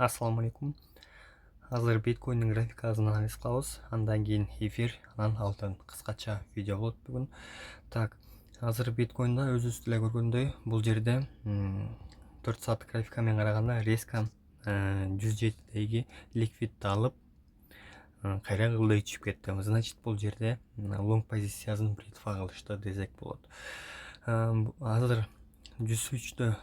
Ассаламу алейкум. Азыр биткоиндин графикасын анализ кылабыз. Андан кийин эфир, анан алтын. Кыскача видео болот бүгүн. Так, азыр биткоинда өзүбүз деле көргөндөй, бул жерде 4 саат графика менен караганда резко 107деги ликвидти алып, кайра ылдый түшүп кетти. Значит, бул жерде лонг позициясын бритва кылышты десек болот. Азыр 103дө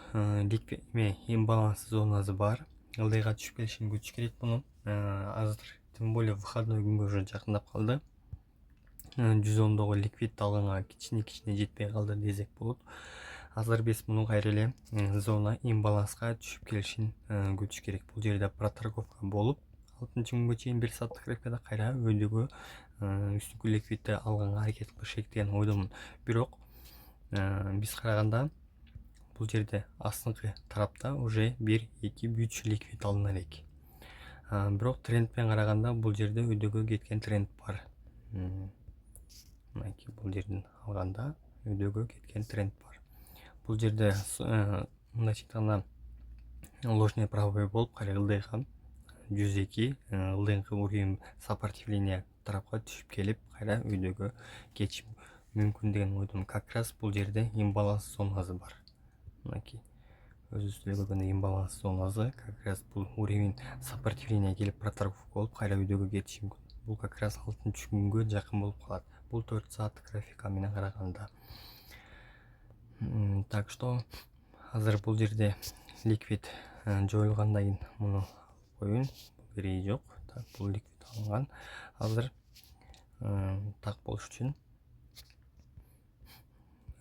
имбаланс зонасы бар. Ылдыйга түшүп келишин күтүш керек муну. Азыр тем более выходной күнгө уже жакындап калды. 110догу ликвид алганга кичине жетпей калды десек болот. Азыр биз муну кайра эле зона имбаланска түшүп келишин күтүш керек. Бул жерде проторговка болуп, 6-күнгө чейин 1 сааттык графикада кайра өйдөгө үстүнкү ликвидти алганга аракет кылыш керек деген ойдомун. Бирок биз караганда бул жерде астыңкы тарапта уже 1-2-3 ликвид алына элек. Бирок трендпен караганда бул жерде өйдөгө кеткен тренд бар. Мынакей бул жерден алганда өйдөгө кеткен тренд бар. Бул жерде мындайча айтканда ложный правый болуп кайра ылдыйга 102 ылдыйкы уровень сопротивления тарапка түшүп келип кайра өйдөгө кетиши мүмкүн деген ойдомун. Как раз бул жерде имбаланс зонасы бар. Мынакей өзүбүз деле көргөндөй имбаланс зонасы, как раз бул уровень сопротивления келип проторговка болуп кайра өйдөгө кетиши мүмкүн. Бул как раз 6-күнгө жакын болуп калат. Бул 4 саат графика менен караганда. Так что азыр бул жерде ликвид жоюлгандан кийин муну коеюн. Кереги жок. Так, бул ликвид алынган. Азыр так болуш үчүн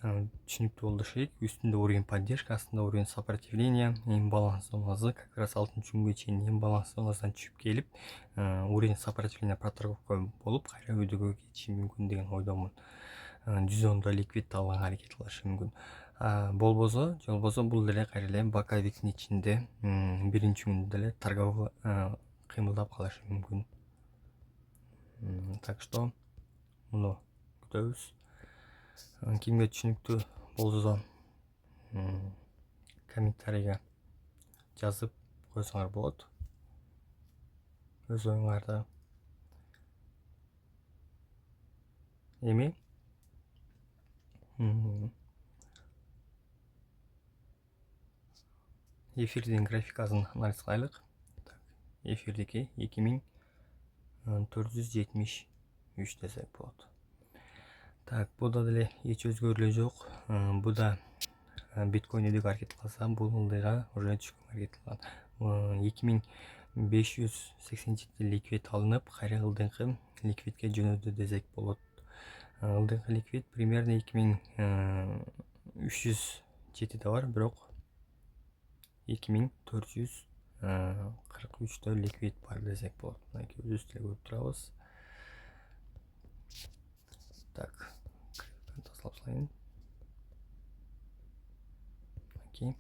түшүнүктүү болуш керек. Үстүндө уровень поддержка, астында уровень сопротивления, имбаланс зонасы, как раз 6-күнгө чейин имбаланс зонасынан түшүп келип, уровень сопротивления проторговка болуп, кайра өйдөгө кетиши мүмкүн деген ойдомун. 110до ликвид алганга аракет кылышы мүмкүн. Болбосо бул деле кайра эле боковиктин ичинде биринчи күндө деле торговля кыймылдап калышы мүмкүн. Так что муну күтөбүз. Кимге түшүнүктүү болсо комментарийге жазып койсоңор болот. Өз оюңарды. Эми эфирдин графикасын анализ кылайлык. Эфирдики 2473 десек болот. Так, буда деле эч өзгөрүүлөр жок. Буда биткоин өйдөгө аракет кылса, бул ылдыйга уже түшкөнгө аракет кылган. 2587 ликвид алынып, кайра ылдыйкы ликвидке жөнөдү десек болот. Ылдыйкы ликвид примерно 2307 бар, бирок 2443 ликвид бар десек болот. Мынакей өзүбүз деле көрүп турабыз. Так, tashlab салайын. Мынакей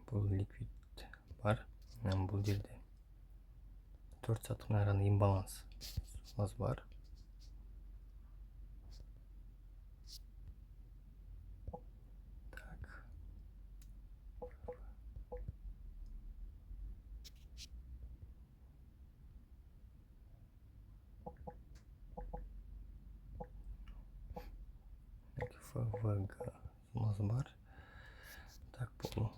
бул ликвид бар. Бул жерде 4 сааттык араны имбаланс бар. FVG зонасы бар. Так, бул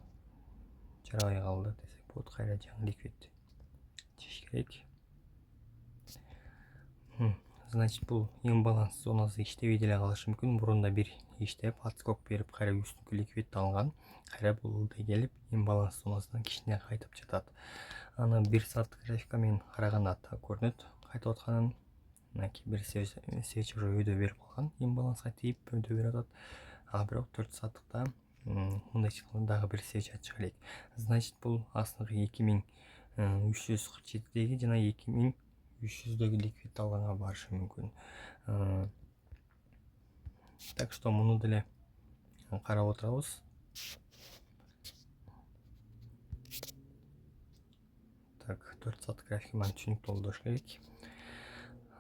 жарабай калды десек болот. Кайра жаңы ликвид чечиш керек. Значит, бул имбаланс зонасы иштебей деле калышы мүмкүн. Мурунда бир иштеп, отскок берип, кайра үстүнкү ликвид алган. Кайра бул ылдый келип, имбаланс зонасынан кичине кайтып жатат. Аны 1 сааттык графика менен караганда так көрүнөт кайтып атканын. Мынакей бир свеч уже өйдө берип калган, имбаланска тийип өйдө берип атат. Бирок 4 сааттыкта мындайча айтканда дагы бир свеч ачыш керек. Значит, бул астыңкы 2347деги жана 2300дөгү ликвид алганга барышы мүмкүн. Так что муну деле карап отурабыз. Так, 4 саат графика менен түшүнүктүү болуш керек.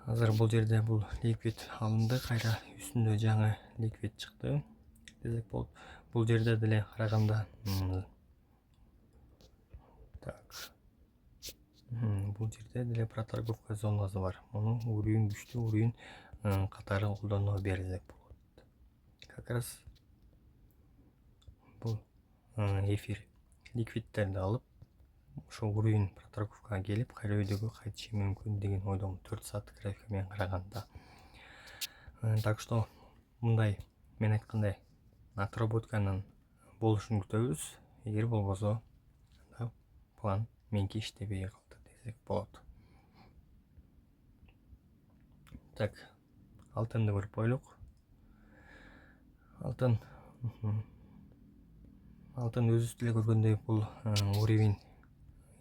Азыр бул жерде бул ликвид алынды, кайра үстүндө жаңы ликвид чыкты десек болот. Бул жерде деле караганда так бул жерде деле проторговка зонасы бар. Муну уровень күчтүү уровень катары колдоно берилек болот. Как раз бул эфир ликвидтерди алып ошол уровень проторговкага келип кайра өйдөгө кайтышы мүмкүн деген ойдомун 4 сааттык графика менен караганда. Так что мындай мен айткандай отработканын болушун күтөбүз. Эгер болбосо план меники иштебей калды десек болот. Так, алтынды көрүп коелук. Алтын өзүбүз деле көргөндөй бул уровень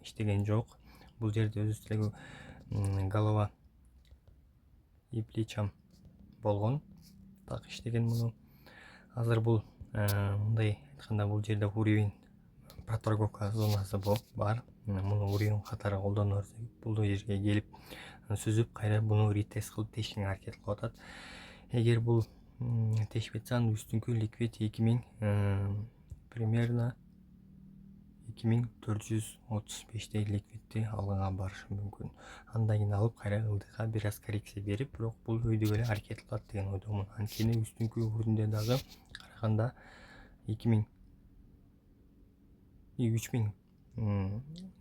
иштеген жок. Бул жерде өзүбүз деле голова и плечам болгон. Так иштеген муну. Азыр бул мындай айтканда бул жерде уровень проторговка зонасы бар. Муну уровень катары колдоно берсек, бул жерге келип сүзүп, кайра буну ретест кылып тешкенге аракет кылып атат. Эгер бул тешпетсе, анда үстүнкү ликвид 2000 примерно 2435 ликвидти алганга барышы мүмкүн. Андан кийин алып кайра ылдыйга бир аз коррекция берип, бирок бул өйдөгө эле аракет кылат деген ойдомун. Анткени үстүнкү уровеньде дагы караганда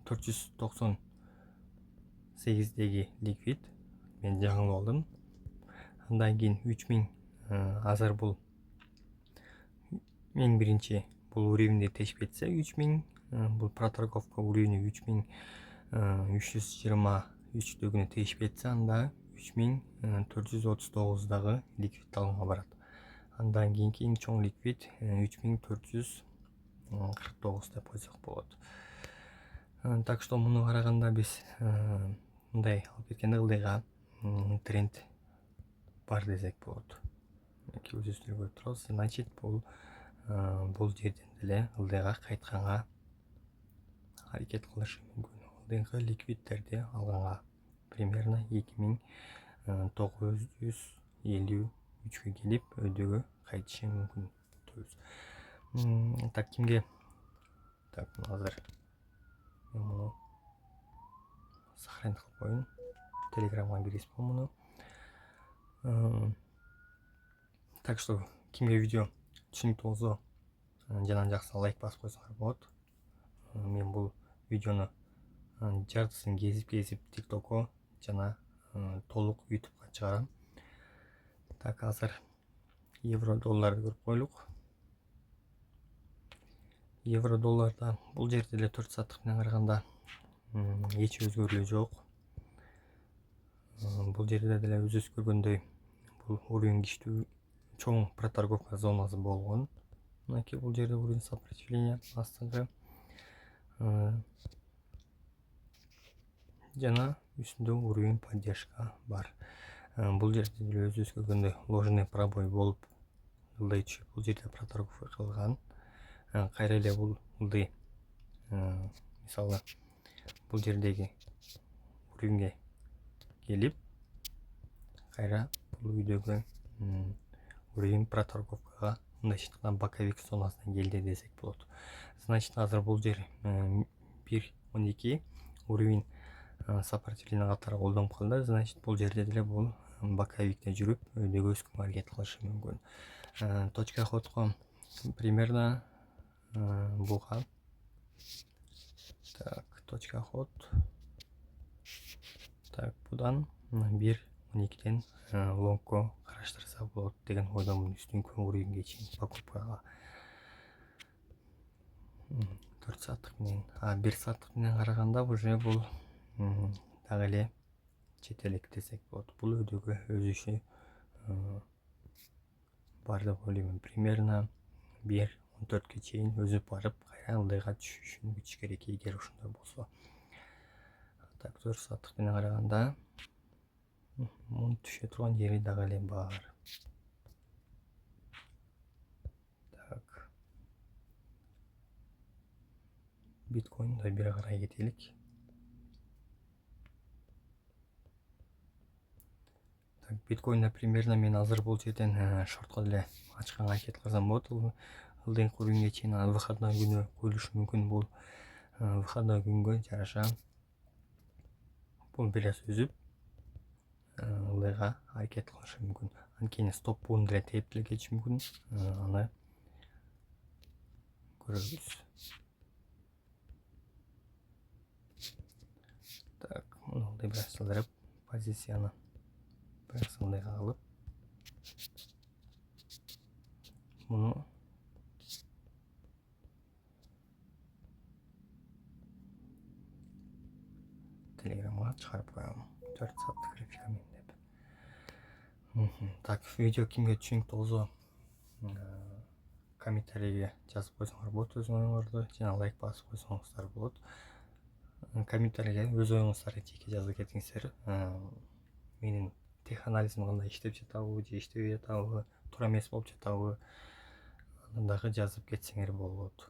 3498деги ликвид мен жаңылып алдым. Андан кийин 3000 азыр бул эң биринчи бул уровеньди тешпетсе 3000 бул проторговка уровени 3323дөгүнү тешпетсе, анда 3439дагы ликвид алганга барат. Андан кийинки эң чоң ликвид 3449 деп койсок болот. Так что муну караганда биз мындай алып кеткенде ылдыйга тренд бар десек болот. Өзүбүз деле көрүп турабыз. Значит, бул жерден деле ылдыйга кайтканга аракет кылышы мүмкүн. Ылдыйкы ликвидтерди алганга примерно 2953ге келип өйдөгө кайтышы мүмкүн. Так, кимге? Так, азыр мен муну сохранить кылып коеюн. Телеграмга киргизип муну. Так что кимге видео түшүнүктүү болсо, жана жакса лайк басып койсоңор болот. Мен бул видеону жартысын кезип TikTokко жана толук YouTubeга чыгарам. Так, азыр евро долларды көрүп коелук. Евро долларда бул жерде эле 4 сааттык менен караганда эч өзгөрүүлү жок. Бул жерде деле өзүбүз көргөндөй бул уровень күчтүү чоң проторговка зонасы болгон. Мынакей бул жерде уровень сопротивления астыңкы жана үстүндө уровень поддержка бар. Бул жерде деле өзүбүз көргөндөй ложный пробой болуп ылдый түшүп, бул жерде проторговка кылган. Кайра эле бул ылдый мисалы бул жердеги уровеньге келип, кайра бул үйдөгү уровень проторговкага мындайча айтканда боковик зонасына келди десек болот. Значит, азыр бул жер 1.12 уровень сопротивление катары колдонуп калды. Значит, бул жерде деле бул боковикте жүрүп өйдөгө өскөнгө аракет кылышы мүмкүн. Точка ходко примерно буга. Так, точка ход. Так, будан 1.12ден лонгко караштырса болот деген ойдомун, үстүнкү уровеньге чейин покупкага. 4 сааттык менен, 1 сааттык менен караганда уже бул дагы эле четелек десек болот. Бул өйдөгө өсүшү бар деп ойлоймун. Примерно 1.14ке чейин өзүп барып, кайра ылдыйга түшүшүн күтүш керек, эгер ошондой болсо. Так, 4 сааттык менен караганда мунун түшө турган жери дагы эле бар. Так, биткоинди бир карай кетелик. Так, биткоинда примерно мен азыр бул жерден шортко деле ачканга аракет кылсам болот. Ылдыйкы уровеньге чейин выходной күнү коюлушу мүмкүн. Бул выходной күнгө жараша Буну бир аз үзүп ылдыйга аракет кылышым мүмкүн. Анткени стоп буну деле тээп деле кетиши мүмкүн. Аны көрөбүз. Так, муну ылдый бир аз салдырып, позицияны бир аз ылдыйга алып, муну Телеграмга чыгарып коем. 4 сааттык графикамен деп. Так, видео кимге түшүнүктүү болсо, комментарийге жазып койсоңор болот өз оюңарды, жана лайк басып койсоңуздар болот. Комментарийге өз оюңуздарды жеке жазып кетиңиздер. Менин тех анализим кандай иштеп жатабы, же иштебей жатабы, туура эмес болуп жатабы, аны дагы жазып кетсеңер болот.